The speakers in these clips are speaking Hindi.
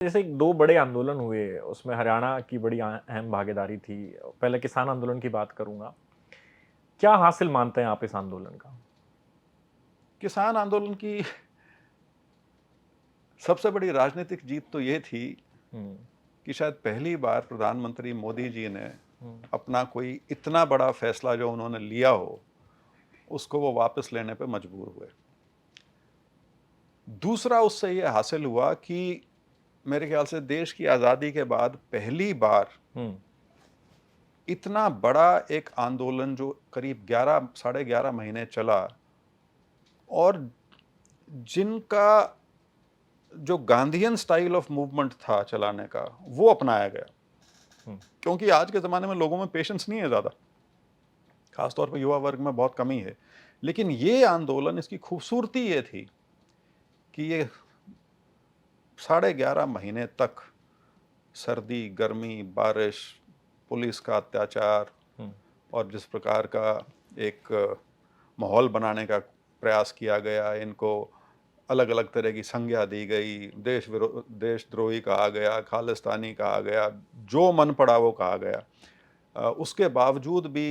जैसे दो बड़े आंदोलन हुए, उसमें हरियाणा की बड़ी अहम भागीदारी थी। पहले किसान आंदोलन की बात करूँगा। क्या हासिल मानते हैं आप इस आंदोलन का? किसान आंदोलन की सबसे बड़ी राजनीतिक जीत तो ये थी हुँ, कि शायद पहली बार प्रधानमंत्री मोदी जी ने हुँ, अपना कोई इतना बड़ा फैसला जो उन्होंने लिया हो, उसको वो वापस लेने पे मजबूर हुए। दूसरा उससे ये हासिल हुआ कि मेरे ख्याल से देश की आज़ादी के बाद पहली बार हुँ, इतना बड़ा एक आंदोलन जो करीब 11 साढ़े 11 महीने चला और जिनका जो गांधीयन स्टाइल ऑफ मूवमेंट था चलाने का, वो अपनाया गया। हुँ, क्योंकि आज के ज़माने में लोगों में पेशेंस नहीं है ज़्यादा, खासतौर पे युवा वर्ग में बहुत कमी है। लेकिन ये आंदोलन, इसकी खूबसूरती ये थी कि ये साढ़े 11 महीने तक सर्दी, गर्मी, बारिश, पुलिस का अत्याचार हुँ, और जिस प्रकार का एक माहौल बनाने का प्रयास किया गया, इनको अलग-अलग तरह की संज्ञा दी गई, देशद्रोही कहा गया, खालिस्तानी कहा गया, जो मन पड़ा वो कहा गया। उसके बावजूद भी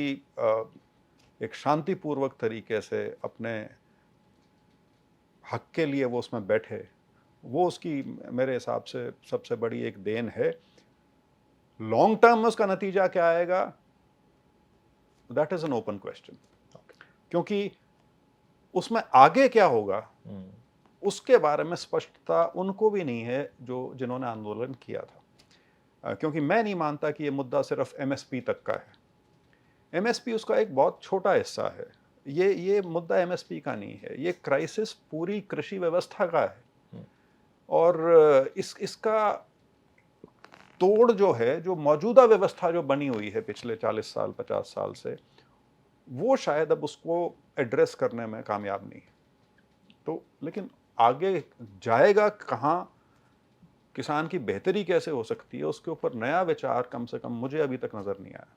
एक शांतिपूर्वक तरीके से अपने हक के लिए वो उसमें बैठे, वो उसकी मेरे हिसाब से सबसे बड़ी एक देन है। लॉन्ग टर्म में उसका नतीजा क्या आएगा, that is an open question. Okay, क्योंकि उसमें आगे क्या होगा, हुँ, उसके बारे में स्पष्टता उनको भी नहीं है जो जिन्होंने आंदोलन किया था। क्योंकि मैं नहीं मानता कि ये मुद्दा सिर्फ एमएसपी तक का है। एमएसपी उसका एक बहुत छोटा हिस्सा है। ये मुद्दा एमएसपी का नहीं है, ये क्राइसिस पूरी कृषि व्यवस्था का है। हुँ, और इसका तोड़ जो है, जो मौजूदा व्यवस्था जो बनी हुई है पिछले 40 साल, 50 साल से, वो शायद अब उसको एड्रेस करने में कामयाब नहीं है। तो लेकिन आगे जाएगा कहाँ, किसान की बेहतरी कैसे हो सकती है, उसके ऊपर नया विचार कम से कम मुझे अभी तक नज़र नहीं आया।